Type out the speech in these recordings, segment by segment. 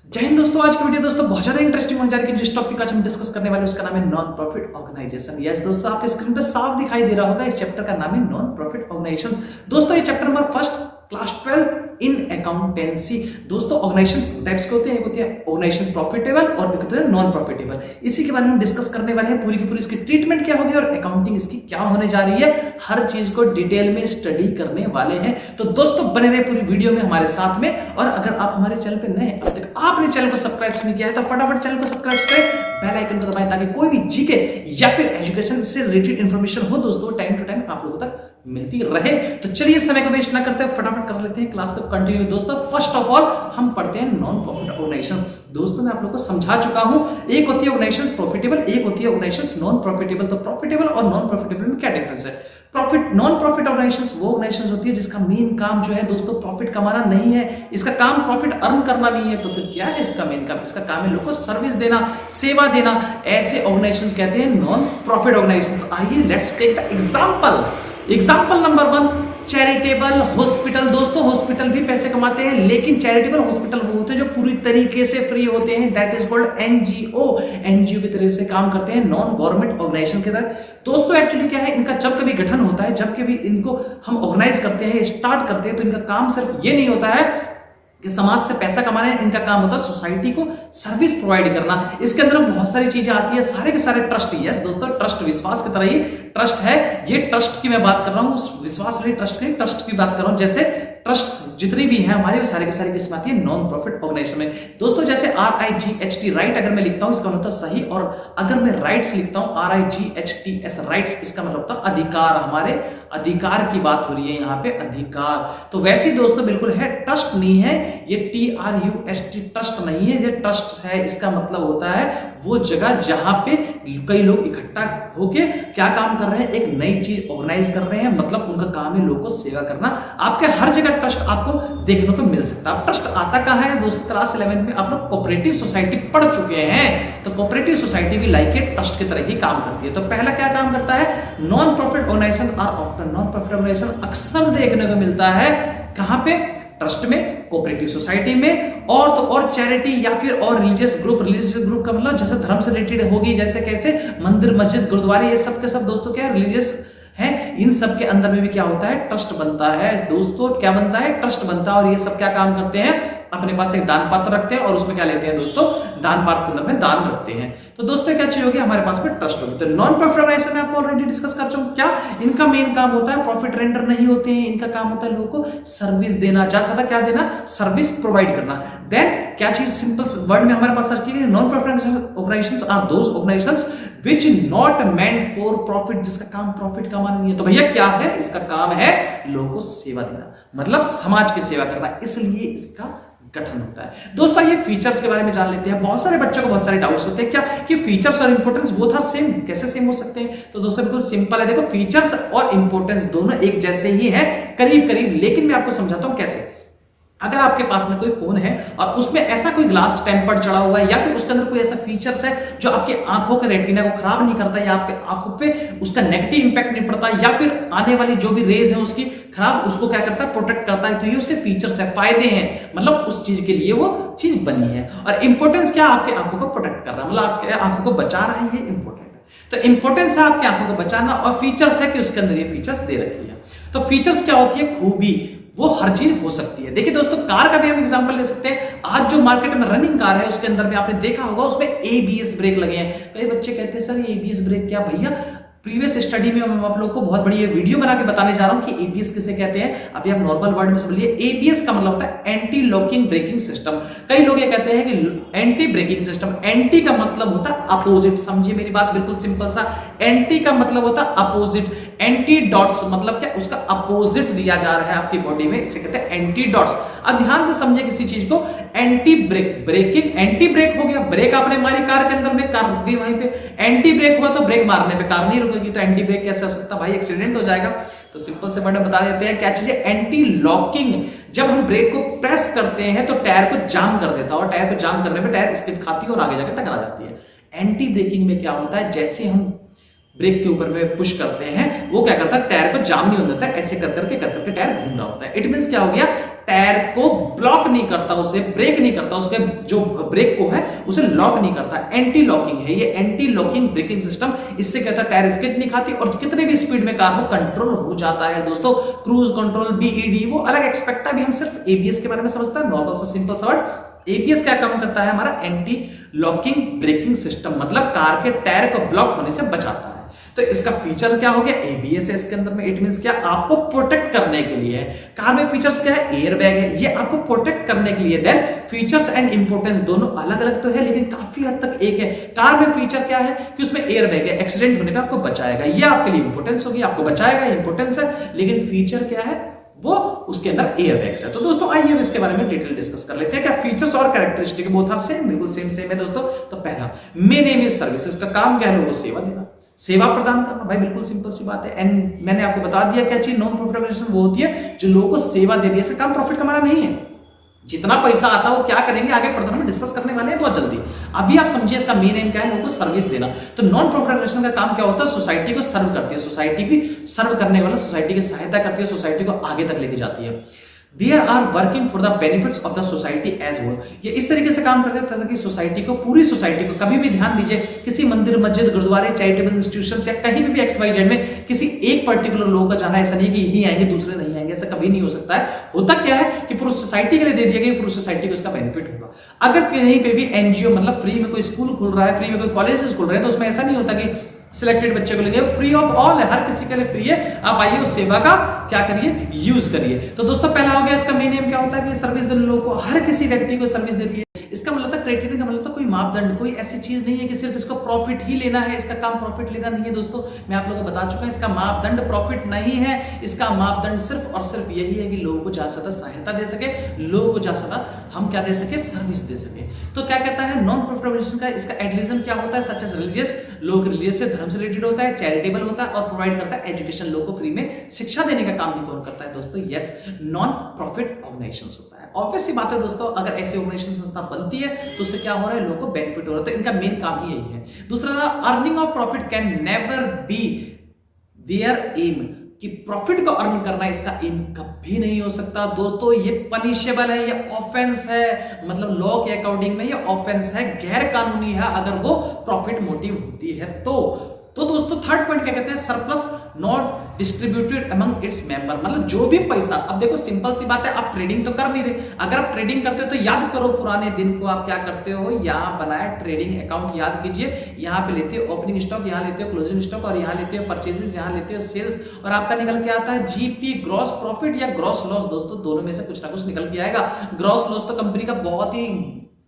जय हिंद दोस्तों। आज की वीडियो दोस्तों बहुत ज्यादा इंटरेस्टिंग होने जा रही है। जिस टॉपिक आज हम डिस्कस करने वाले हैं उसका नाम है नॉन प्रॉफिट ऑर्गेनाइजेशन। यस दोस्तों, आपके स्क्रीन पे साफ दिखाई दे रहा होगा, इस चैप्टर का नाम है नॉन प्रॉफिट ऑर्गेनाइजेशन। दोस्तों ये chapter number first class 12 in accountancy. दोस्तों ऑर्गेनाइजेशन टाइप्स के होते हैं, एक होती है ऑर्गेनाइजेशन प्रॉफिटेबल और एक होता है नॉन प्रॉफिटेबल। इसी के बारे में डिस्कस करने वाले हैं। पूरी की पूरी इसकी ट्रीटमेंट क्या होगी और अकाउंटिंग इसकी क्या होने जा रही है, हर चीज को डिटेल में स्टडी करने वाले हैं। तो दोस्तों बने रहे पूरी वीडियो में हमारे साथ में। और अगर आप हमारे चैनल पे नए हैं, अब तक आपने चैनल को सब्सक्राइब नहीं किया है तो फटाफट चैनल को सब्सक्राइब करें, बेल आइकन को दबाएं ताकि कोई भी जीके या फिर एजुकेशन से रिलेटेड इंफॉर्मेशन हो दोस्तों टाइम टू टाइम आप लोगों तक मिलती रहे। तो चलिए समय को वेस्ट ना करते हैं, फटाफट कर लेते हैं क्लास को कंटिन्यू। दोस्तों फर्स्ट ऑफ ऑल हम पढ़ते हैं नॉन प्रॉफिट ऑर्गेनाइजेशन। दोस्तों मैं आप लोगों को समझा चुका हूं, एक होती है ऑर्गेनाइजेशन प्रॉफिटेबल, एक होती है ऑर्गेनाइजेशन नॉन प्रॉफिटेबल। तो प्रॉफिटेबल और नॉन प्रॉफिटेबल में क्या डिफरेंस है? प्रॉफिट नॉन प्रॉफिट ऑर्गेनाइजेशन वो ऑर्गेनाइजेशन होती है जिसका मेन काम जो है दोस्तों प्रॉफिट कमाना नहीं है, इसका काम प्रॉफिट अर्न करना नहीं है। तो फिर क्या है इसका मेन काम? इसका काम है लोगों को सर्विस देना, सेवा देना। ऐसे ऑर्गेनाइजेशन कहते हैं नॉन प्रॉफिट ऑर्गेनाइजेशन। आइए let's take the example. Example number 1, charitable hospital. दोस्तों हॉस्पिटल भी पैसे कमाते हैं, लेकिन चैरिटेबल हॉस्पिटल वो होते हैं जो पूरी तरीके से फ्री होते हैं, that is called NGO. NGO की तरह से काम करते हैं, नॉन गवर्नमेंट ऑर्गेनाइजेशन की तरह। दोस्तों एक्चुअली क्या है, इनका जब कभी गठन होता है, जब कभी इनको हम ऑर्गेनाइज करते हैं, स्टार्ट करते हैं, तो इनका काम सिर्फ ये नहीं होता है कि समाज से पैसा कमाना है, इनका काम होता है सोसाइटी को सर्विस प्रोवाइड करना। इसके अंदर बहुत सारी चीजें आती है, सारे के सारे ट्रस्ट। यस दोस्तों, ट्रस्ट विश्वास की तरह ही ट्रस्ट है। ये ट्रस्ट की मैं बात कर रहा हूं, विश्वास वाली ट्रस्ट नहीं, ट्रस्ट की बात कर रहा हूं। जैसे ट्रस्ट जितनी भी है हमारे, वो सारे के सारे किस्म आती है नॉन प्रॉफिट ऑर्गेनाइजेशन में। दोस्तों जैसे RIGHT राइट अगर मैं लिखता हूं इसका मतलब सही, और अगर मैं राइट्स लिखता हूं RIGHTS राइट्स, इसका मतलब होता है अधिकार। हमारे अधिकार की बात हो रही है यहाँ पे, अधिकार। तो वैसे ही दोस्तों बिल्कुल है, ट्रस्ट नहीं है ये, TRUST ट्रस्ट नहीं है, ये ट्रस्ट है। इसका मतलब होता है वो जगह जहां पे कई लोग इकट्ठा होके क्या काम कर रहे हैं, एक नई चीज ऑर्गेनाइज कर रहे हैं। मतलब उनका काम है लोगों को सेवा करना। आपके हर जगह ट्रस्ट आपको देखने को मिल सकता है। ट्रस्ट आता कहां है दोस्तों? क्लास 11th में आप लोग कोऑपरेटिव सोसाइटी पढ़ चुके हैं। तो कोऑपरेटिव सोसाइटी भी लाइक ए ट्रस्ट की तरह ही काम करती है। तो पहला क्या काम करता है, नॉन प्रॉफिट ऑर्गेनाइजेशन और ऑफ्टर नॉन प्रॉफिट ऑर्गेनाइजेशन अक्सर देखने को मिलता है कहां पे? ट्रस्ट में, कोऑपरेटिव सोसाइटी में, और तो और चैरिटी या फिर और रिलीजियस ग्रुप। रिलीजियस ग्रुप का मतलब जैसे धर्म से रिलेटेड होगी, जैसे कैसे मंदिर मस्जिद गुरुद्वारे, ये सब के सब दोस्तों क्या है, रिलीजियस है। इन सब के अंदर में भी क्या होता है, ट्रस्ट बनता है। दोस्तों क्या बनता है, ट्रस्ट बनता है। और ये सब क्या काम करते हैं, अपने पास एक दान पात्र रखते हैं और उसमें क्या लेते हैं दोस्तों, दान पात्र के अंदर में दान रखते हैं। तो दोस्तों क्या चीज होगी, हमारे पास में ट्रस्ट होगी। तो नॉन प्रॉफिट ऑर्गेनाइजेशन में आपको ऑलरेडी डिस्कस कर चुका हूं, क्या इनका मेन काम होता है, प्रॉफिट रेंडर नहीं होते हैं, इनका काम होता है लोगों को सर्विस देना। ज्यादा क्या देना, सर्विस प्रोवाइड करना। देन क्या चीज सिंपल वर्ड में हमारे पास सर्च की, non profit organisations are those organisations which not meant for profit, जिसका काम प्रॉफिट कमाना नहीं है। तो भैया क्या है, इसका काम है लोगों को सेवा देना, मतलब समाज की सेवा करना, इसलिए इसका गठन होता है। दोस्तों ये फीचर्स के बारे में जान लेते हैं। बहुत सारे बच्चों को बहुत सारे डाउट्स होते हैं, क्या कि फीचर्स और इंपोर्टेंस बोथ आर सेम? कैसे सेम हो सकते हैं? तो दोस्तों बिल्कुल सिंपल है। देखो फीचर्स और इंपोर्टेंस दोनों एक जैसे ही हैं, करीब करीब, लेकिन मैं आपको समझाता हूं कैसे। अगर आपके पास में कोई फोन है और उसमें ऐसा कोई ग्लास टेम्पर्ड चढ़ा हुआ है, या फिर उसके अंदर कोई ऐसा फीचर्स है जो आपके आंखों के रेटिना को खराब नहीं करता, या आपके आंखों पे उसका नेगेटिव इंपैक्ट नहीं पड़ता, या फिर आने वाली जो भी रेज है उसकी खराब, उसको क्या करता है, प्रोटेक्ट करता है, तो ये उसके फीचर्स है, फायदे हैं। मतलब उस चीज के लिए वो चीज बनी है। और इंपॉर्टेंस क्या, आपके आंखों को प्रोटेक्ट कर रहा है, मतलब आपके आंखों को बचा रहा है, ये इंपॉर्टेंट है। तो इंपॉर्टेंस है आपकी आंखों को बचाना, और फीचर्स है कि उसके अंदर ये फीचर्स दे रखी है। तो फीचर्स क्या होती है, खूबी, वो हर चीज हो सकती है। देखिए दोस्तों कार का भी हम एग्जांपल ले सकते हैं। आज जो मार्केट में रनिंग कार है उसके अंदर में आपने देखा होगा उसमें ABS ब्रेक लगे हैं। कई बच्चे कहते हैं सर ये ABS ब्रेक क्या? भैया प्रीवियस स्टडी में मैं आप लोगों को बहुत बड़ी ये वीडियो बना के बताने जा रहा हूं कि ABS किसे कहते हैं। अभी आप नॉर्मल वर्ड में समझिए, ABS का मतलब होता है एंटी लॉकिंग ब्रेकिंग सिस्टम। कई लोग ये कहते हैं कि एंटी ब्रेकिंग सिस्टम। एंटी का मतलब होता है अपोजिट, समझिए मेरी बात बिल्कुल सिंपल सा। एंटी का मतलब होता है अपोजिट, एंटी डॉट्स मतलब क्या, उसका अपोजिट दिया जा रहा है आपकी बॉडी में, इसे कहते हैं एंटी डॉट्स। अब ध्यान से समझिए किसी चीज को, anti break, breaking, anti break हो गया, ब्रेक आपने मारी कार के अंदर में, कार रुक गई वहीं पे। एंटी ब्रेक हुआ तो ब्रेक मारने पे कार नहीं रुकेगी, तो एंटी ब्रेक कैसे हो सकता है भाई, एक्सीडेंट हो जाएगा। तो सिंपल से वर्ड में बता देते हैं क्या चीज है, एंटी लॉकिंग। जब हम ब्रेक को प्रेस करते हैं तो टायर को जाम कर देता है, और टायर को जाम करने पे टायर स्किड खाती है और आगे जाकर टकरा जाती है। एंटी ब्रेकिंग में क्या होता है, जैसे हम ब्रेक के ऊपर में पुश करते हैं, वो क्या करता है, टायर को जाम नहीं होने देता, ऐसे कर करके टायर घूम रहा होता है। इट मींस क्या हो गया, टायर को ब्लॉक नहीं करता, उसे ब्रेक नहीं करता, उसके जो ब्रेक को है उसे लॉक नहीं करता। एंटी लॉकिंग है ये, एंटी लॉकिंग ब्रेकिंग सिस्टम। इससे क्या होता है, टायर स्किड नहीं खाती और कितने भी स्पीड में कार हो कंट्रोल हो जाता है दोस्तों। क्रूज कंट्रोल, बीईडी वो अलग एक्सपेक्ट है। अभी हम सिर्फ एबीएस के बारे में समझते हैं, नॉर्मल सा सिंपल सा वर्ड। एबीएस क्या काम करता है, हमारा एंटी लॉकिंग ब्रेकिंग सिस्टम, मतलब कार के टायर को ब्लॉक होने से बचाता है। तो इसका फीचर क्या हो गया, एबीएस है इसके अंदर में। इट मींस क्या, आपको प्रोटेक्ट करने के लिए है। कार में फीचर्स क्या है, एयर बैग है, ये आपको प्रोटेक्ट करने के लिए। देन फीचर्स एंड इंपोर्टेंस दोनों अलग अलग तो है लेकिन काफी हद तक एक है। कार में फीचर क्या है कि उसमें एयर बैग है, एक्सीडेंट होने पे आपको बचाएगा, ये आपके लिए इंपोर्टेंस होगी, आपको बचाएगा, इंपोर्टेंस है। लेकिन फीचर क्या है, वो उसके अंदर एयर बैग्स है। तो दोस्तों आइए अब इसके बारे में डिटेल डिस्कस कर लेते हैं। क्या फीचर्स और कैरेक्टरिस्टिक बोथ आर सेम, बिल्कुल सेम सेम है दोस्तों। तो पहला, मेन एम इज सर्विसेज, का काम क्या है, लोगों को सेवा देना, सेवा प्रदान करना। भाई बिल्कुल सिंपल सी बात है। एंड मैंने आपको बता दिया क्या चीज, नॉन प्रॉफिट ऑर्गेनाइजेशन वो होती है जो लोगों को सेवा दे रही है। इसका काम प्रॉफिट कमाना नहीं है। जितना पैसा आता है वो क्या करेंगे, आगे फर्दर में डिस्कस करने वाले हैं बहुत जल्दी। अभी आप समझिए इसका मेन एम क्या है, लोगों को सर्विस देना। तो नॉन प्रॉफिट ऑर्गेनाइजेशन का काम क्या होता है, सोसाइटी को सर्व करती है, सोसाइटी की सर्व करने वाला, सोसाइटी की सहायता करती है, सोसाइटी को आगे तक लेके जाती है। They are working for the benefits of the society as whole। ये इस तरीके से काम करते हैं ताकि सोसाइटी को, पूरी सोसाइटी को, कभी भी ध्यान दीजिए किसी मंदिर, मस्जिद, गुरुद्वारे, चैरिटेबल इंस्टीट्यूशंस या कहीं भी XYZ में किसी एक पर्टिकुलर लोगों का जाना, ऐसा नहीं कि यही आएंगे दूसरे नहीं आएंगे, ऐसा कभी नहीं हो सकता है। होता क्या है कि पूरी सोसाइटी के लिए दे दिया गया, पूरी सोसाइटी को इसका बेनिफिट होगा। अगर कहीं पे भी एनजीओ, मतलब फ्री में कोई स्कूल खुल रहा है, फ्री में कोई कॉलेजेस खुल रहे हैं, तो उसमें ऐसा नहीं होता कि सिलेक्टेड बच्चे को लेंगे, फ्री ऑफ ऑल है, हर किसी के लिए फ्री है। आप आइए उस सेवा का क्या करिए, यूज करिए। तो दोस्तों पहला हो गया, इसका मेन एम क्या होता है कि सर्विस देने लोगों को, हर किसी व्यक्ति को सर्विस देती है। इसका मतलब था क्राइटेरिया का मतलब था कोई मापदंड, कोई ऐसी चीज नहीं है कि सिर्फ इसको प्रॉफिट ही लेना है, इसका काम प्रॉफिट लेना नहीं है दोस्तों। मैं आप लोगों को बता चुका हूं, इसका मापदंड प्रॉफिट नहीं है। इसका मापदंड सिर्फ और सिर्फ यही है कि लोगों को ज्यादा से ज्यादा सहायता दे सके, लोगों को ज्यादा से ज्यादा हम क्या दे सके, सर्विस दे सके। तो क्या कहता है नॉन प्रॉफिट ऑर्गेनाइजेशन का, इसका एडलिज्म क्या होता है, सच एज रिलीजियस, लोग रिलीजियस से, धर्म से रिलेटेड होता है, चैरिटेबल होता है और प्रोवाइड करता है एजुकेशन, लोगों को फ्री में शिक्षा देने का काम भी कौन करता है दोस्तों, यस, नॉन प्रॉफिट ऑर्गेनाइजेशन होता है। ऑब्वियस सी बात है दोस्तों, अगर ऐसी ऑर्गेनाइजेशन संस्था बनती है तो उससे क्या हो रहा है, लोगों को बेनिफिट हो रहा है। तो इनका मेन काम ही यही है। दूसरा, earning of profit can never be their aim, कि प्रॉफिट को अर्न करना इसका एम कभी नहीं हो सकता दोस्तों। ये पनिशेबल है, ये ऑफेंस है, मतलब लॉ के अकॉर्डिंग में ये ऑफेंस है, गैर कानूनी है अगर वो प्रॉफिट मोटिव होती है तो दोस्तों थर्ड पॉइंट क्या कहते हैं, surplus not distributed among its member, मतलब जो भी पैसा, अब देखो सिंपल सी बात है, आप ट्रेडिंग तो कर नहीं रहे। अगर आप ट्रेडिंग करते हो तो याद करो पुराने दिन को, आप क्या करते हो, यहाँ बनाया ट्रेडिंग अकाउंट, याद कीजिए, यहाँ पे लेते हो ओपनिंग स्टॉक, यहाँ लेते हो क्लोजिंग स्टॉक और यहाँ लेते हो परचेजेस, यहाँ लेते हो सेल्स, और आपका निकल के आता है जीपी, ग्रॉस प्रॉफिट या ग्रॉस लॉस। दोस्तों दोनों में से कुछ ना कुछ निकल के आएगा। ग्रॉस लॉस तो कंपनी का बहुत ही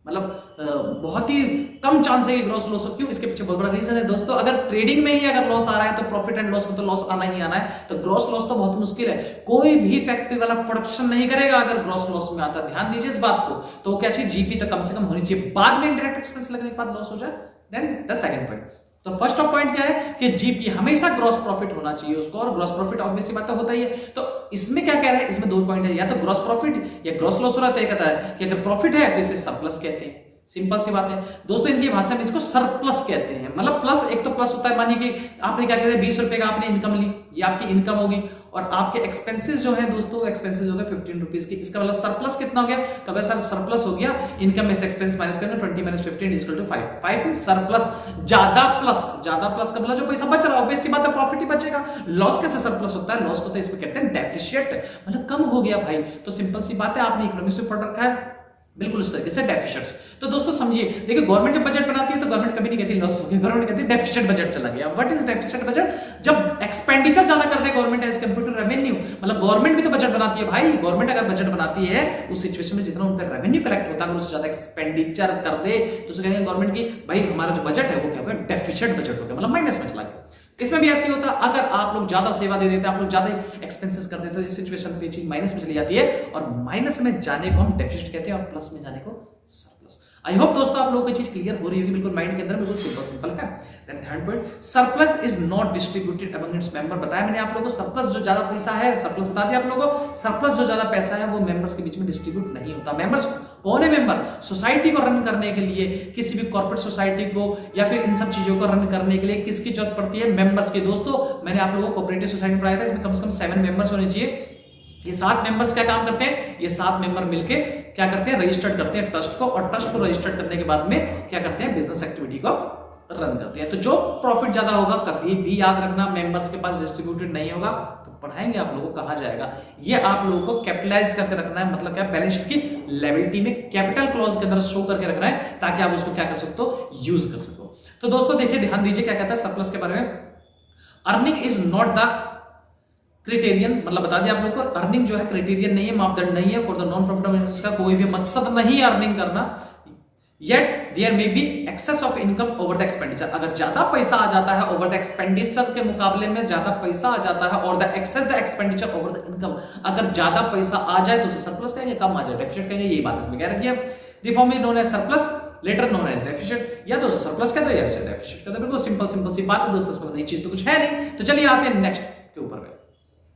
बहुत ही कम चांस है कि ग्रॉस लॉस हो। क्यों, इसके पीछे बहुत बड़ा रीजन है दोस्तों। अगर ट्रेडिंग में ही अगर लॉस आ रहा है तो प्रॉफिट एंड लॉस में तो लॉस आना ही आना है, तो ग्रॉस लॉस तो बहुत मुश्किल है। कोई भी फैक्ट्री वाला प्रोडक्शन नहीं करेगा अगर ग्रॉस लॉस में आता, ध्यान दीजिए इस बात को। तो क्या चाहिए, जीपी तो कम से कम होनी चाहिए, बाद में इंडायरेक्ट एक्सपेंस लगने के बाद लॉस हो जाए, देन द सेकंड पॉइंट। तो फर्स्ट ऑफ पॉइंट क्या है कि जीपी हमेशा ग्रॉस प्रॉफिट होना चाहिए उसको, और ग्रॉस प्रॉफिट ऑब्वियसली बात होता ही है। तो इसमें क्या कह रहा है, इसमें दो पॉइंट है, या तो ग्रॉस प्रॉफिट या ग्रॉस लॉस हो रहा है। कहता है कि अगर प्रॉफिट है तो इसे सरप्लस कहते हैं, सिंपल सी बात है दोस्तों। इनकी भाषा में इसको सरप्लस कहते हैं, मतलब प्लस, एक तो प्लस होता है, मानिए कि आपने क्या कहते हैं 20 रुपए का आपने इनकम ली, ये आपकी इनकम होगी, और आपके एक्सपेंसेस जो है दोस्तों, एक्सपेंसेस हो गए 15 रुपीज की, इसका मतलब सरप्लस कितना हो गया, तो अगर सरप्लस हो गया, इनकम में से एक्सपेंस माइनस करना, 20 माइनस 15 इक्वल टू 5, 5 सरप्लस, ज्यादा प्लस का मतलब जो पैसा बच रहा है, ऑब्वियसली बात है प्रॉफिट ही बचेगा। लॉस कैसे सरप्लस होता है, लॉस को तो इसमें कहते हैं डेफिशिएट, मतलब कम हो गया भाई। तो सिंपल सी बात है, आपने इकोनॉमिक्स में पढ़ रखा है बिल्कुल इस तरीके से, डेफिशिएट्स। तो दोस्तों समझिए, देखिए गवर्नमेंट जब बजट बनाती है तो गवर्नमेंट कभी नहीं कहती लॉस हो गया, गवर्नमेंट कहती है डेफिशिएट बजट चला गया। व्हाट इज डेफिशिएट बजट, जब एक्सपेंडिचर ज्यादा करते हैं government as compare to revenue, मतलब गवर्नमेंट भी तो बजट बनाती है भाई। गवर्नमेंट अगर बजट बनाती है उस सिचुएशन में जितना उन पर रेवेन्यू कलेक्ट होता है, अगर उससे ज्यादा एक्सपेंडिचर कर दे तो उसे कहेंगे गवर्नमेंट की भाई हमारा जो बजट है वो क्या हो गया, डेफिशिएट बजट हो गया, मतलब माइनस में चला गया। इसमें भी ऐसे ही होता, अगर आप लोग ज्यादा सेवा दे देते, आप लोग ज्यादा एक्सपेंसेस कर देते, इस सिचुएशन पे चीज माइनस में चली जाती है, और माइनस में जाने को हम डेफिसिट कहते हैं और प्लस में जाने को सरप्लस। आई होप दोस्तों आप लोगों को चीज क्लियर हो रही होगी, बिल्कुल माइंड के अंदर बिल्कुल सिंपल है। Then third point, surplus is not distributed among its member. बताया मैंने आप लोगों को, सरप्लस जो ज्यादा पैसा है, सरप्लस बता दिया आप लोगों को, सरप्लस जो ज्यादा पैसा है वो मेंबर्स के बीच में डिस्ट्रीब्यूट नहीं होता। मेंबर्स कौन है, मेंबर सोसाइटी को रन करने के लिए, किसी भी कॉर्पोरेट सोसाइटी को या फिर इन सब चीजों को रन करने के लिए किसकी जरूरत पड़ती है, मेंबर्स की। दोस्तों मैंने आप लोगों को कोऑपरेटिव सोसाइटी में पढ़ाया था, इसमें कम से कम 7 मेंबर्स होने चाहिए। ये 7 मेंबर्स क्या काम करते हैं, ये 7 मेंबर मिलके क्या करते हैं, रजिस्टर्ड करते हैं ट्रस्ट को, और ट्रस्ट को रजिस्टर्ड करने के बाद में क्या करते हैं, बिजनेस एक्टिविटी को रन करते हैं। तो जो प्रॉफिट ज्यादा होगा, कभी भी याद रखना, मेंबर्स के पास डिस्ट्रीब्यूटेड नहीं होगा तो पढ़ाएंगे आप लोगों को कहा जाएगा। ये आप लोगों को कैपिटलाइज करके रखना है, मतलब क्या, बैलेंस शीट की लायबिलिटी में कैपिटल क्लॉज के अंदर शो करके रखना है, ताकि आप उसको क्या कर सकते हो, यूज कर सको। तो दोस्तों देखिए, ध्यान दीजिए क्या कहता है सरप्लस के बारे में। Earning is not the criterion, मतलब बता दिया आप लोगों को, अर्निंग जो है क्राइटेरियन नहीं है, मापदंड नहीं है for the non profit organisation का कोई भी मकसद नहीं अर्निंग करना। Yet there may be excess of income over the expenditure, अगर ज्यादा पैसा आ जाता है ओवर द एक्सपेंडिचर के मुकाबले में ज्यादा पैसा आ जाता है, और the excess the expenditure over the income, अगर ज्यादा पैसा आ जाए तो उसे सरप्लस कहेंगे, कम आ जाए डेफिसिट कहेंगे। यही बात इसमें कह रखी है। The former is known as surplus, latter known as deficit, या तो सरप्लस कह दो या उसे डेफिसिट कह दो। बिल्कुल सिंपल सिंपल सी बात है दोस्तों, इसमें नई चीज तो कुछ है नहीं। तो चलिए आते हैं नेक्स्ट के ऊपर में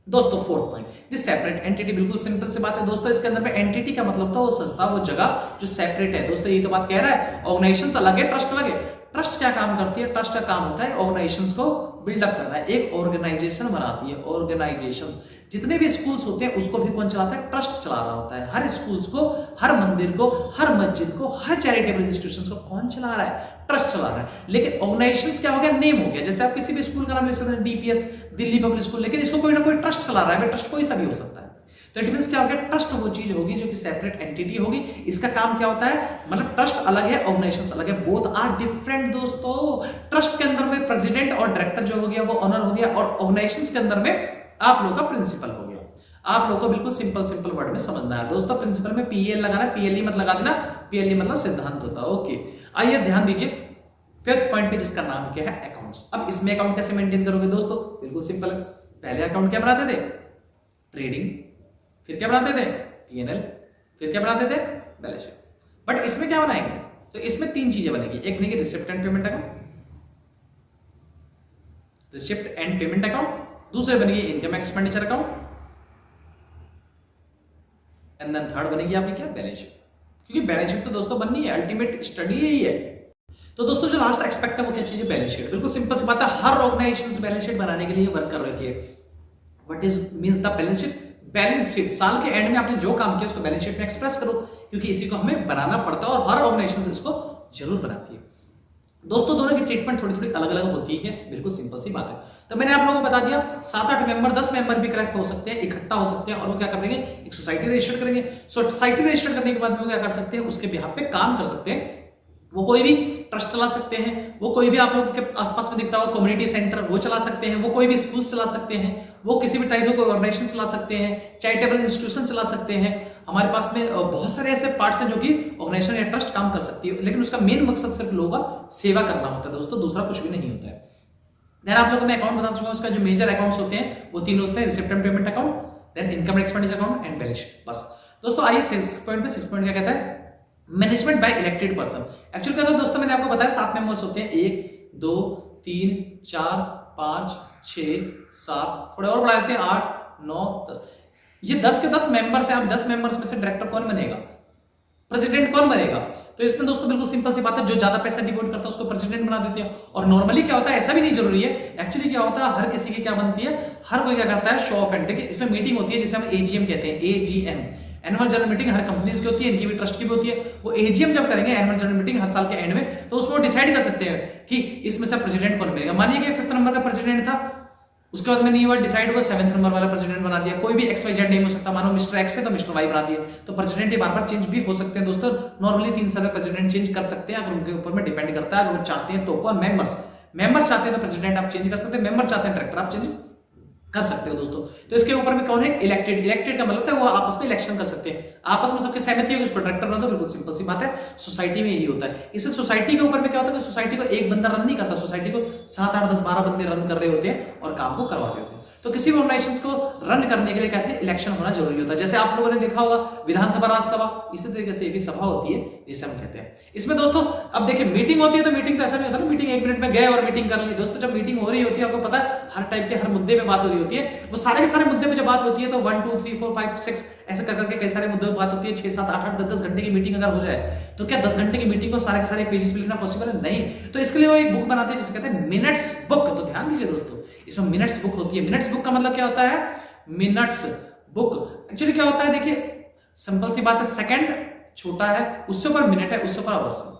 दोस्तों, 4th point, this separate entity. बिल्कुल सिंपल सी बात है दोस्तों, इसके अंदर में एंटिटी का मतलब तो वो संस्था, वो जगह जो सेपरेट है। दोस्तों यही तो बात कह रहा है, ऑर्गेनाइजेशंस अलग है, ट्रस्ट अलग है। ट्रस्ट क्या काम करती है, ट्रस्ट का काम होता है ऑर्गेनाइजेशंस को बिल्डअप करना है, एक ऑर्गेनाइजेशन बनाती है। ऑर्गेनाइजेशंस जितने भी स्कूल्स होते हैं उसको भी कौन चलाता है, ट्रस्ट चला रहा होता है। हर स्कूल्स को, हर मंदिर को, हर मस्जिद को, हर चैरिटेबल इंस्टीट्यूशंस को कौन चला रहा है, ट्रस्ट चला रहा है। लेकिन ऑर्गेनाइजेशंस क्या हो गया, नेम हो गया। जैसे आप किसी भी स्कूल का नाम लिख सकते हैं, डीपीएस, दिल्ली पब्लिक स्कूल, लेकिन इसको कोई ना कोई ट्रस्ट चला रहा है। ट्रस्ट कोई सा भी हो सकता है। तो इट मींस क्या हो गया, ट्रस्ट वो चीज होगी जो कि सेपरेट एंटिटी होगी। इसका काम क्या होता है, मतलब ट्रस्ट अलग है, ऑर्गेनाइजेशंस अलग है, बोथ आर डिफरेंट दोस्तों। ट्रस्ट के अंदर में प्रेसिडेंट और डायरेक्टर जो हो गया वो ऑनर हो गया, और ऑर्गेनाइजेशंस के अंदर में आप लोगों का प्रिंसिपल हो गया। आप लोगों को बिल्कुल सिंपल वर्ड में समझना है दोस्तों। प्रिंसिपल में पीएल लगाना है, पीएलई मत लगा देना, पीएलई मतलब सिद्धांत होता है। ओके, आइए ध्यान दीजिए 5th पॉइंट पे, जिसका नाम क्या है, अकाउंट्स। अब इसमें अकाउंट कैसे मेंटेन करोगे दोस्तों, बिल्कुल सिंपल है। पहले अकाउंट क्या बनाते थे, ट्रेडिंग, फिर क्या बनाते थे, पीएनएल, फिर क्या बनाते थे, बैलेंस शीट। बट इसमें क्या बनाएंगे, तो इसमें 3 चीजें बनेगी। एक बनेगी receipt and payment account, receipt and payment account, दूसरे बनेगी income expenditure account, and then third बनेगी आपकी क्या, बैलेंस शीट। क्योंकि बैलेंस शीट तो दोस्तों बननी है, अल्टीमेट स्टडी यही है। तो दोस्तों जो लास्ट एक्सपेक्ट है वो क्या चीज है, बैलेंस शीट। बिल्कुल सिंपल सी बात है, हर ऑर्गेनाइजेशन बैलेंस शीट बनाने के लिए वर्क कर रही है। What is means the balance sheet, balance sheet साल के एंड में आपने जो काम किया उसको बैलेंस शीट में एक्सप्रेस करो, क्योंकि इसी को हमें बनाना पड़ता है और हर ऑर्गेनाइजेशन इसको जरूर बनाती है। दोस्तों दोनों की ट्रीटमेंट थोड़ी थोड़ी अलग अलग होती है, बिल्कुल सिंपल सी बात है। तो मैंने आप लोगों को बता दिया 7-8 मेंबर, 10 मेंबर भी कलेक्ट हो सकते हैं, इकट्ठा हो सकते हैं, और वो क्या कर देंगे, एक सोसाइटी रजिस्टर करेंगे। सोसाइटी रजिस्टर करने के बाद वो क्या कर सकते हैं, उसके बिहाफ पे काम कर सकते हैं। वो कोई भी ट्रस्ट चला सकते हैं, वो कोई भी आप लोगों के आसपास में दिखता हो कम्युनिटी सेंटर वो चला सकते हैं, वो कोई भी स्कूल चला सकते हैं, वो किसी भी टाइप का कोई ऑर्गेनाइजेशन चला सकते हैं, चैरिटेबल इंस्टीट्यूशन चला सकते हैं। हमारे पास में बहुत सारे ऐसे पार्ट्स हैं जो कि ऑर्गेनाइजेशन या ट्रस्ट काम कर सकती है, लेकिन उसका मेन मकसद सिर्फ लोगों का सेवा करना होता है दोस्तों, दूसरा कुछ भी नहीं होता है। देन आप लोगों को मैं अकाउंट बता चुका हूं, उसका जो मेजर अकाउंट्स होते हैं वो 3 होते हैं, receipt and payment account, then income expenditure account and balance sheet. बस दोस्तों आइए 6 पॉइंट क्या कहता है, management by elected person. Actually क्या था दोस्तों, मैंने आपको बताया 7 मेंबर्स होते हैं, 1 2 3 4 5 6 7, थोड़े और बढ़ा देते हैं 8 9 10। ये 10 के 10 मेंबर्स हैं। अब 10 मेंबर्स में से डायरेक्टर कौन बनेगा, प्रेसिडेंट कौन बनेगा। तो इसमें दोस्तों बिल्कुल सिंपल सी बात है, जो ज्यादा पैसा डिवोट करता है उसको प्रेसिडेंट बना देते हैं। और नॉर्मली क्या होता है, ऐसा भी नहीं जरूरी है, एक्चुअली क्या होता है, हर किसी की क्या बनती है, हर कोई क्या करता है, शो ऑफ हैंड। देखिए इसमें मीटिंग होती है जिसे हम एजीएम कहते हैं, एजीएम, एनुअल जनरल मीटिंग हर कंपनीज की होती है, इनकी भी ट्रस्ट की भी होती है। वो एजीएम जब करेंगे, एनुअल जनरल मीटिंग हर साल के एंड में, तो उसमें डिसाइड कर सकते हैं कि इसमें से प्रेसिडेंट कौन बनेगा। मानिए कि 5th नंबर का प्रेसिडेंट था, उसके बाद में नहीं हुआ, डिसाइड हुआ 7th नंबर वाला प्रेसिडेंट बना दिया। कोई भी XYZ नेम हो सकता, मानो मिस्टर एक्स है तो मिस्टर वाई बना दिया। तो प्रेसिडेंट ये बार-बार चेंज भी हो सकते हैं दोस्तों, नॉर्मली 3 साल में प्रेसिडेंट चेंज कर सकते हैं, अगर उनके ऊपर में डिपेंड करता है। अगर वो चाहते हैं तो कौन, मेंबर्स चाहते हैं तो प्रेसिडेंट आप चेंज कर सकते हैं, मेंबर चाहते हैं डायरेक्टर आप चेंज कर सकते हो दोस्तों। तो इसके ऊपर में कौन है, इलेक्टेड का मतलब है वो आपस में इलेक्शन कर सकते हैं, आपस में सबकी सहमति होगी, उसको डायरेक्टर बना दो। बिल्कुल सिंपल सी बात है, सोसाइटी में यही होता है। इससे सोसाइटी के ऊपर में क्या होता है, सोसाइटी को एक बंदा रन नहीं करता, सोसाइटी को 7 8 10 12 बंदे रन कर रहे होते हैं और काम को करवा रहे होते हैं। तो किसी भी ऑर्गेनाइजेशन को रन करने के लिए कहते हैं इलेक्शन होना जरूरी होता है। जैसे आप लोगों ने देखा होगा विधानसभा, राज्यसभा, इसी तरीके से भी सभा होती है जिसे हम कहते हैं। इसमें दोस्तों अब देखिए मीटिंग होती है, तो मीटिंग तो ऐसा नहीं होता ना, मीटिंग 1 मिनट में गए और मीटिंग कर ली। दोस्तों जब मीटिंग हो रही होती है, आपको पता है हर टाइप के हर मुद्दे पे बात हो रही होती है, वो सारे मुद्दे पे जब बात होती है तो 1 2 3 4 5 6 ऐसे करके कई सारे मुद्दों पे बात होती है। 6 7 8 8 10 घंटे की मीटिंग अगर हो जाए तो क्या 10 घंटे की मीटिंग को सारे के सारे पेजेस पे लिखना पॉसिबल है, नहीं। तो इसके लिए वो एक बुक बनाते हैं जिसे कहते हैं मिनट्स बुक। तो ध्यान दीजिए दोस्तों, इसमें मिनट्स बुक होती है। मिनट्स बुक का मतलब क्या होता है, मिनट्स बुक। एक्चुअली क्या होता है, देखिए सिंपल सी बात है, सेकंड छोटा है, उससे ऊपर मिनट है, उससे ऊपर आवर्स है।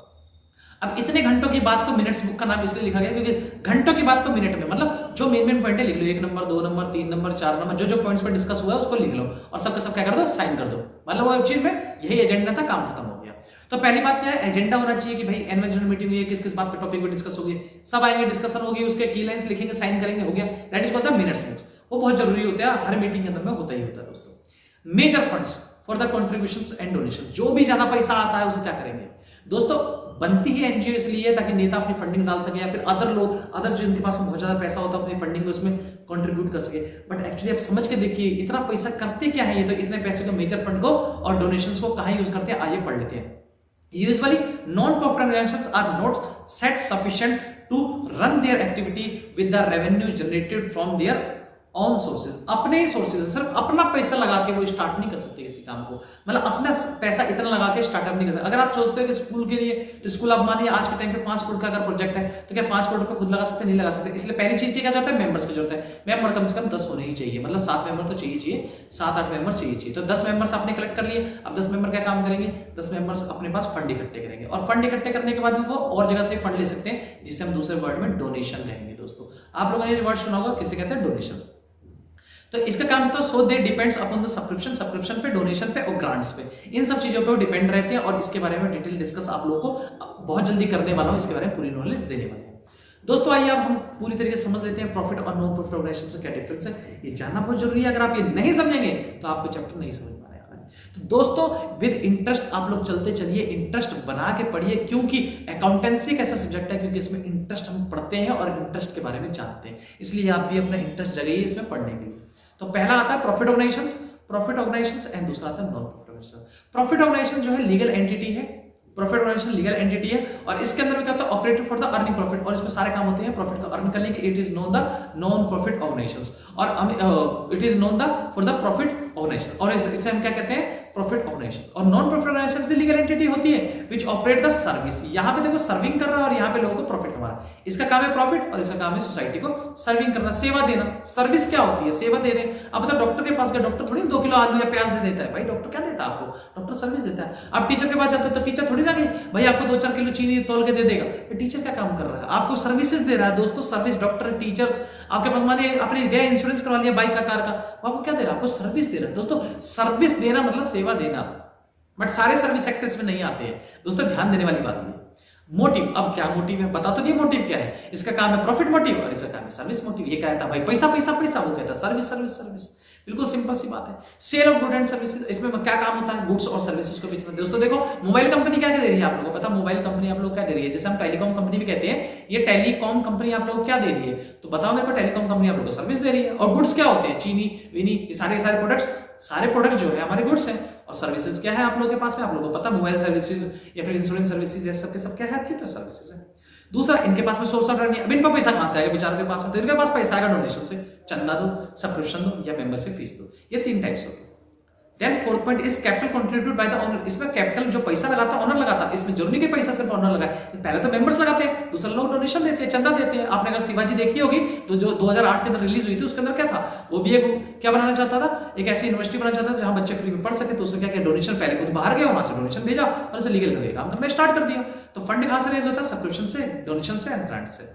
अब इतने घंटों की बात को मिनट्स बुक का नाम इसलिए लिखा गया क्योंकि घंटों की बात को मिनट में, मतलब जो मेन पॉइंट है लिख लो, 1 नंबर 2 नंबर 3 नंबर 4 नंबर, जो पॉइंट्स पर डिस्कस हुआ है उसको लिख लो और सबका सब क्या कर दो, साइन कर दो। मतलब वो चीज में यही एजेंडा था, काम खत्म हो गया। तो पहली बात क्या है, एजेंडा होना चाहिए कि भाई एनुअल जनरल मीटिंग हुई है, किस किस बात पे टॉपिक पे डिस्कस होगी, सब आएंगे, डिस्कशन होगी, उसके की लाइंस लिखेंगे, साइन करेंगे, हो गया। That is called the minutes books. वो बहुत जरूरी होता है, हर मीटिंग के अंदर में होता ही होता है दोस्तों। Major funds for the contributions and donations, जो भी ज्यादा पैसा आता है उसे क्या करेंगे दोस्तों, बनती ही एनजीओ इसलिए ताकि नेता अपनी फंडिंग डाल सके या फिर अदर लोग, अदर जिनके पास में बहुत ज्यादा पैसा होता है अपनी फंडिंग उसमें कंट्रीब्यूट कर सके। बट एक्चुअली आप समझ के देखिए इतना पैसा करते क्या है ये, तो इतने पैसे को मेजर फंड को और डोनेशंस को कहां यूज करते हैं, आइए पढ़ लेते हैं। Usually, non-profit organizations are not set sufficient to run their activity with the revenue generated from their on sources, अपने ही सोर्सेज, सिर्फ अपना पैसा लगा के वो स्टार्ट नहीं कर सकते किसी काम को, मतलब अपना पैसा इतना लगा के स्टार्टअप नहीं कर सकते। अगर आप सोचते हो कि स्कूल के लिए, तो स्कूल आप मानिए आज के टाइम पे 5 करोड़ का अगर प्रोजेक्ट है तो क्या 5 करोड़ रुपए खुद लगा सकते, नहीं लगा सकते। इसलिए पहली चीज क्या जाता है, मेंबर्स की जरूरत है। मेंबर कम से कम 10 होने ही चाहिए, मतलब 7 मेंबर तो चाहिए, 7-8 मेंबर चाहिए। तो 10 मेंबर्स आपने कलेक्ट कर लिए। अब 10 मेंबर क्या काम करेंगे, 10 मेंबर्स अपने पास फंड इकट्ठे करेंगे और फंड इकट्ठे करने के बाद वो और जगह से फंड ले सकते हैं, जिसे हम दूसरे वर्ड में डोनेशन कहेंगे। दोस्तों आप लोगों ने ये वर्ड सुना होगा, किसे कहते हैं, डोनेशन। तो इसका काम होता है so they depends upon the subscription, subscription पे, डोनेशन पे और ग्रांट्स पे, इन सब चीजों पे वो डिपेंड रहते हैं। और इसके बारे में डिटेल डिस्कस आप लोगों को बहुत जल्दी करने वाला हूं, इसके बारे में पूरी नॉलेज देने वाले हैं। दोस्तों आइए अब हम पूरी तरीके से समझ लेते हैं प्रॉफिट और नॉन प्रॉफिट ऑर्गेनाइजेशन से क्या डिफरेंस है। ये जानना बहुत जरूरी है, अगर आप ये नहीं समझेंगे तो आपको चैप्टर नहीं समझ में आने वाला है। तो दोस्तों विद इंटरेस्ट आप लोग चलते चलिए, इंटरेस्ट बना के पढ़िए, क्योंकि अकाउंटेंसी एक ऐसा सब्जेक्ट है क्योंकि इसमें इंटरेस्ट हम पढ़ते हैं और इंटरेस्ट के बारे में जानते हैं, इसलिए आप भी अपना इंटरेस्ट जगाइए इसमें पढ़ने के लिए। तो पहला आता है प्रॉफिट ऑर्गेनाइजेशंस एंड दूसरा आता है non profit organisation. Profit organisation जो है लीगल एंटिटी है, प्रॉफिट ऑर्गेनाइजेशन लीगल एंटिटी है और इसके अंदर में क्या होता है, operated for the earning profit, और इसमें सारे काम होते हैं प्रॉफिट को अर्न करने के। It is known the non profit organisations और it is known the for the profit organisation, और इसे हम क्या कहते हैं, प्रॉफिट ऑर्गेनाइजेशन। और नॉन प्रॉफिट ऑर्गेनाइजेशन भी लीगल एंटिटी होती है व्हिच ऑपरेट द सर्विस। यहां पे देखो सर्विंग कर रहा है और यहां पे लोगों को प्रॉफिट कमा रहा है। इसका काम है प्रॉफिट और इसका काम है सोसाइटी को सर्विंग करना, सेवा देना। सर्विस क्या होती है, सेवा दे रहे हैं। अब बताओ डॉक्टर के पास गए, डॉक्टर थोड़ी 2 किलो आलू या प्याज दे देता है, भाई डॉक्टर क्या देता है आपको, डॉक्टर सर्विस देता है। अब टीचर के पास जाते हो तो टीचर थोड़ी ना गए भाई आपको 2-4 किलो चीनी तोल के दे देगा, टीचर क्या काम कर रहा है, आपको सर्विसेज दे रहा है। दोस्तों सर्विस, डॉक्टर, टीचर्स, आपके पास माने आपने गए इंश्योरेंस करवा लिया बाइक का, कार का, आपको क्या दे रहा है, आपको सर्विस दे रहा है। दोस्तों सर्विस देना मतलब सेवा देना, बट सारे सर्विस सेक्टर्स में नहीं आते हैं। दोस्तों ध्यान देने वाली बात है। मोटिव, अब क्या मोटिव है बता तो दिए, मोटिव क्या है, इसका काम है प्रॉफिट मोटिव और इसका काम है सर्विस मोटिव। ये कहता है भाई पैसा पैसा पैसा, वो कहता है सर्विस सर्विस सर्विस, बिल्कुल सिंपल सी बात है। Sale of good and services, इसमें क्या काम होता है, गुड्स और सर्विसेज को बेचना। दोस्तों देखो मोबाइल कंपनी क्या दे रही है आप लोगों को पता, मोबाइल कंपनी आप लोग क्या दे रही है, जैसे हम टेलीकॉम कंपनी भी कहते हैं, ये टेलीकॉम कंपनी आप लोग क्या दे रही है, तो बताओ मेरे को, टेलीकॉम कंपनी आप लोग को सर्विस दे रही है। और गुड्स क्या होते हैं, चीनी वीनी, ये सारे प्रोडक्ट्स, सारे प्रोडक्ट जो है हमारे गुड्स हैं। और सर्विसेज क्या है आप लोगों के पास में, आप लोगों को पता मोबाइल सर्विसेज या फिर इंश्योरेंस सर्विसेज, ये सब क्या है आपकी, तो सर्विसेज है। दूसरा इनके पास में सोर्स ऑफ रेवेन्यू, अब इनका पैसा कहां से आएगा बेचारों के पास में, तो इनके पास पैसा आएगा डोनेशन से, चंदा दो, सब्सक्रिप्शन दो या मेंबरशिप फीस दो, ये 3 टाइप्स होते हैं। Then fourth point is capital contributed by the owner, इसमें कैपिटल जो पैसा लगाता है ओनर लगाता है, इसमें जरूरी नहीं कि पैसा सिर्फ ओनर लगाए, पहले तो मेंबर्स लगाते हैं, दूसरे लोग डोनेशन देते हैं, चंदा देते हैं। आपने अगर शिवाजी देखी होगी तो जो 2008 के अंदर रिलीज हुई थी उसके अंदर क्या था, वो भी एक क्या बनाना चाहता था, एक ऐसी यूनिवर्सिटी बनाना चाहता था जहां बच्चे फ्री में पढ़ सके। तो उसने क्या किया, डोनेशन पहले खुद बाहर गया, वहां से डोनेशन भेजा और उसे लीगल करके काम करना स्टार्ट कर दिया। तो फंड कहां से रेज होता है, सब्सक्रिप्शन से, डोनेशन से एंड ग्रांट से।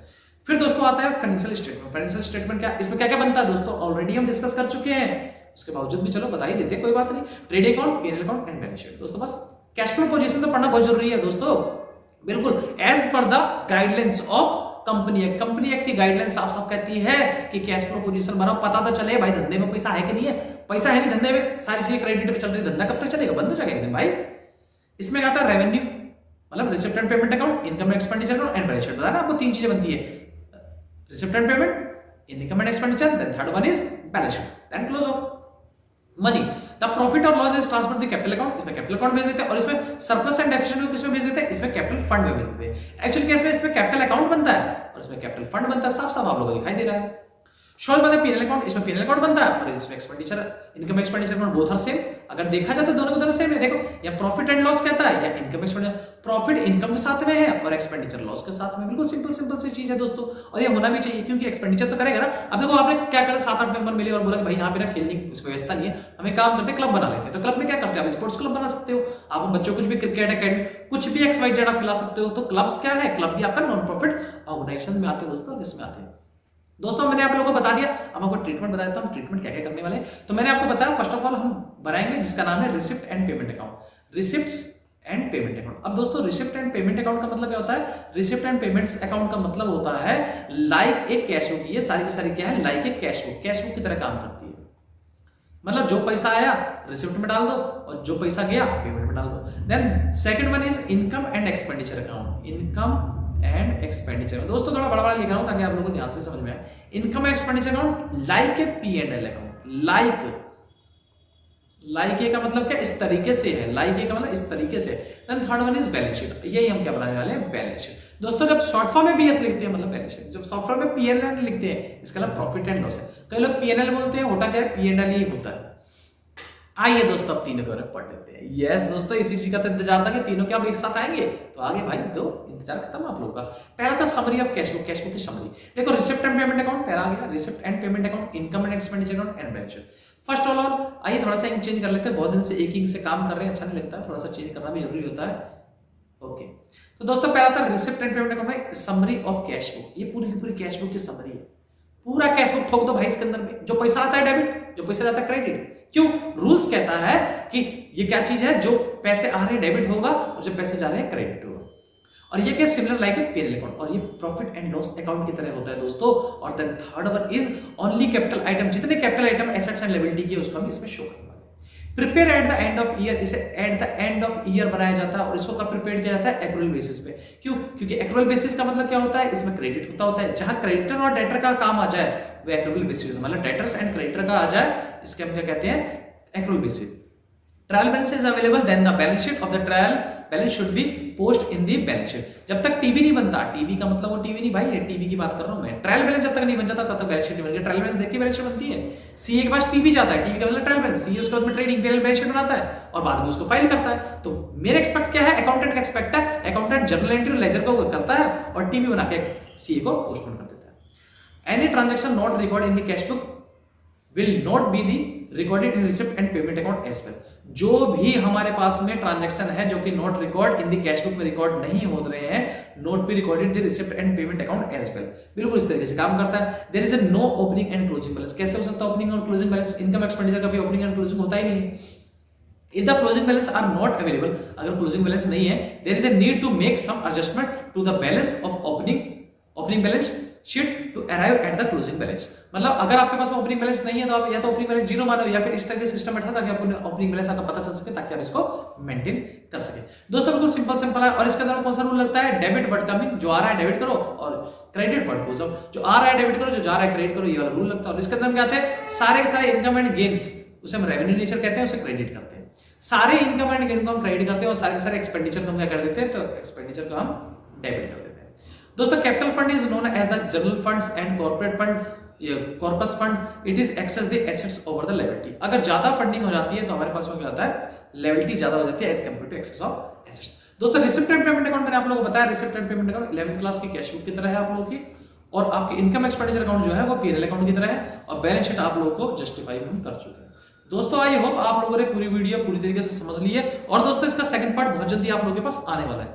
फिर दोस्तों आता है फाइनेंशियल स्टेटमेंट। फाइनेंशियल स्टेटमेंट क्या, इसमें क्या क्या बनता है दोस्तों, ऑलरेडी हम डिस्कस कर चुके हैं, उसके बावजूद भी चलो बता ही देते हैं, कोई बात नहीं। Trade account, PNL account and balance sheet. दोस्तों बस कैश फ्लो पोजीशन तो पढ़ना बहुत जरूरी है दोस्तों, बिल्कुल as per the guidelines of company act. Company act की गाइडलाइंस साफ साफ कहती है कि कैश फ्लो पोजीशन बनाओ, पता तो चले भाई धंधे में पैसा है कि नहीं है, पैसा है नहीं धंधे में, सारी चीजें क्रेडिट पे चल रही, धंधा कब तक चलेगा, बंद हो जाएगा भाई। इसमें क्या आता है, रेवेन्यू मतलब receipt and payment account, income expenditure account and balance sheet. बताया ना आपको 3 चीजें बनती है, receipt and payment, income and expenditure, then third one is balance sheet, then close off money. The profit और loss is transfer to capital account, इसमें capital account भेज देते हैं, और इसमें सरप्लस एंड डेफिसिट को किसमें भेज देते हैं, इसमें कैपिटल फंड में भेज देते हैं। एक्चुअली केस में इसमें कैपिटल अकाउंट बनता है और इसमें कैपिटल फंड बनता है, साफ साफ आप लोगों को दिखाई दे रहा है। शोज बनता है पीएनएल अकाउंट, इसमें पीएनएल अकाउंट बनता है और इसमें expenditure, income expenditure account both are same. अगर देखा जाए तो दोनों के दोनों सेम है। देखो या प्रॉफिट एंड लॉस कहता है या इनकम एक्सपेंडिचर, प्रॉफिट इनकम के साथ में है और एक्सपेंडिचर लॉस के साथ में। बिल्कुल सिंपल सी चीज है दोस्तों, और ये होना भी चाहिए क्योंकि एक्सपेंडिचर तो करेगा ना। अब देखो आपने क्या करा, 7-8 मेंबर मिले और बोला कि भाई यहाँ पे ना खेलने की व्यवस्था नहीं है, हमें काम करते क्लब बना लेते हैं। तो क्लब में क्या करते हैं, आप स्पोर्ट्स क्लब बना सकते हो, आप बच्चों कुछ भी क्रिकेट अकेडमी कुछ भी XYZ आप खिला सकते हो। तो क्लब क्या है, क्लब भी आपका नॉन प्रॉफिट ऑर्गेनाइजेशन में आते हैं दोस्तों, इसमें आते हैं। दोस्तों मैंने आप लोगों को बता दिया, अब आपको ट्रीटमेंट बता देता हूं, ट्रीटमेंट क्या क्या करने वाले हैं। तो मैंने आपको बताया फर्स्ट ऑफ ऑल हम बनाएंगे जिसका नाम है receipt and payment account, receipts and payment account. अब दोस्तों रिसिप्ट एंड पेमेंट अकाउंट का मतलब क्या होता है, रिसिप्ट एंड पेमेंट अकाउंट का मतलब होता है लाइक एक कैश बुक। ये सारी की सारी क्या है, लाइक एक कैश बुक की तरह काम करती है। मतलब जो पैसा आया रिसिप्ट में डाल दो और जो पैसा गया पेमेंट में डाल दो। Then second one is income and expenditure account, income and expenditure. दोस्तों थोड़ा बड़ा लिख रहा हूं ताकि आप लोगों को ध्यान से समझ में आए। Income expenditure account like a P&L account, like a का मतलब क्या, इस तरीके से है, लाइक ए का मतलब इस तरीके से। Then third one is balance sheet, यही हम क्या बनाने वाले हैं, बैलेंस शीट। दोस्तों जब शॉर्ट फॉर्म में BS लिखते हैं मतलब बैलेंस शीट, जब शॉर्ट फॉर्म में P&L लिखते हैं इसका मतलब प्रॉफिट एंड लॉस है। कई लोग P&L बोलते हैं, होता क्या है P&L ही होता है। आइए दोस्तों अब तीनों के बारे में पढ़ लेते हैं। यस दोस्तों इसी चीज का तो इंतजार था कि तीनों क्या अब एक साथ आएंगे, तो आगे भाई दो इंतजार खत्म आप लोगों का। पहला था summary of cash book, cash book की समरी। देखो रिसिप्ट एंड पेमेंट अकाउंट पहला आ गया, receipt and payment account, income and expenditure account and balance sheet. First all आइए थोड़ा सा इंक चेंज कर लेते हैं, बहुत दिन से एक से काम कर रहे हैं, अच्छा नहीं लगता है, थोड़ा सा चेंज करना भी जरूरी होता है। ओके तो दोस्तों पहला था रिसिप्ट एंड पेमेंट अकाउंट में समरी ऑफ कैश बुक। ये पूरी की पूरी कैश बुक की समरी है, पूरा कैश बुक ठोक दो भाई इसके अंदर में। जो पैसा आता है डेबिट, जो पैसा जाता है क्रेडिट। क्यों, रूल्स कहता है कि ये क्या चीज है, जो पैसे आ रहे हैं डेबिट होगा और जो पैसे जा रहे हैं क्रेडिट होगा। और ये क्या similar like a P&L account, और ये प्रॉफिट एंड लॉस अकाउंट की तरह होता है दोस्तों। और then third one is only capital item, जितने capital item assets and liability की उसको हम इसमें शो करेंगे। Prepare at the end of year, इसे at the end of year बनाया जाता है और इसको कब प्रिपेयर किया जाता है, एक्रूअल बेसिस पे। क्यों, क्योंकि एक्रूअल बेसिस का मतलब क्या होता है, इसमें क्रेडिट होता है। जहां क्रेडिटर और डेटर का काम आ जाए वो एक्रूअल बेसिस, मतलब डेटर्स एंड क्रेडिटर का आ जाए, इसके हम क्या कहते हैं, accrual basis. Trial balance is available then the balance sheet of the trial balance should be post in the balance sheet. जब तक टीवी नहीं बनता, टीवी का मतलब वो टीवी नहीं भाई, ये टीवी की बात कर रहा हूं मैं। ट्रायल बैलेंस जब तक नहीं बन जाता तब तक बैलेंस शीट नहीं बनती। ट्रायल बैलेंस देखिए बैलेंस शीट बनती है। सीए के पास टीवी जाता है, टीवी का मतलब ट्रायल बैलेंस, सीए उसके बाद में ट्रेडिंग बैलेंस शीट बनाता है और बाद में उसको फाइल करता है। तो मेरे एक्सपेक्ट क्या है, अकाउंटेंट का एक्सपेक्ट है, अकाउंटेंट जर्नल एंट्री और लेजर को करता है और टीवी बना के सीए को पोस्टपोन कर देता है। Any transaction not record in the cash book will not be the recorded in receipt and payment account as well. जो भी हमारे पास में ट्रांजैक्शन है जो कि not record in the cash book में रिकॉर्ड नहीं हो रहे हैं, not be recorded the receipt and payment account as well. बिल्कुल इस तरीके से काम करता है। There is no opening and closing balance. कैसे हो सकता है ओपनिंग और क्लोजिंग बैलेंस, इनकम एक्सपेंडिचर का भी ओपनिंग एंड क्लोजिंग होता ही नहीं है। If the closing balance are not available, अगर closing balance नहीं है, there is a need to make some adjustment to the balance of opening balance sheet to arrive at the closing balance। मतलब अगर आपके पास में ओपनिंग बैलेंस नहीं है तो आप या तो ओपनिंग बैलेंस जीरो मानो या फिर इस तरह के सिस्टम बैठा ताकि आपको ओपनिंग बैलेंस आपका पता चल सके, ताकि आप इसको मेंटेन कर सके। दोस्तों बिल्कुल सिंपल है। और इसके अंदर कौन सा रूल लगता है, डेबिट वर्ड कमिंग, जो आ रहा है डेबिट करो, और क्रेडिट वर्ड को जो आ रहा है डेबिट करो, जो जा रहा है क्रेडिट करो, ये वाला रूल लगता है। और इसके अंदर क्या आते हैं, सारे के सारे इनकम एंड गेन्स, उसे हम रेवेन्यू नेचर कहते हैं, उसे क्रेडिट करते हैं। सारे इनकम एंड गेन को हम क्रेडिट करते हैं और सारे के सारे एक्सपेंडिचर को हम क्या कर देते हैं, तो एक्सपेंडिचर को हम डेबिट कर देते हैं। दोस्तों capital fund is known as the general funds and corporate fund, corpus fund. It is excess the assets over the liability. अगर ज्यादा फंडिंग हो जाती है तो हमारे पास में क्या होता है, लायबिलिटी ज्यादा हो जाती है as compare to excess of assets. दोस्तों रिसिप्ट एंड पेमेंट अकाउंट मैंने आप लोगों को बताया, receipt and payment account 11th class की कैश बुक की तरह है आप लोगों की, और आपकी इनकम एक्सपेंडिचर अकाउंट जो है वो P&L अकाउंट की तरह है, और बैलेंस शीट आप लोगों को जस्टिफाई हम कर चुके हैं। दोस्तों आई होप आप लोगों ने पूरी वीडियो पूरी तरीके से समझ ली है। और दोस्तों इसका सेकंड पार्ट बहुत जल्दी आप लोगों के पास आने वाला है।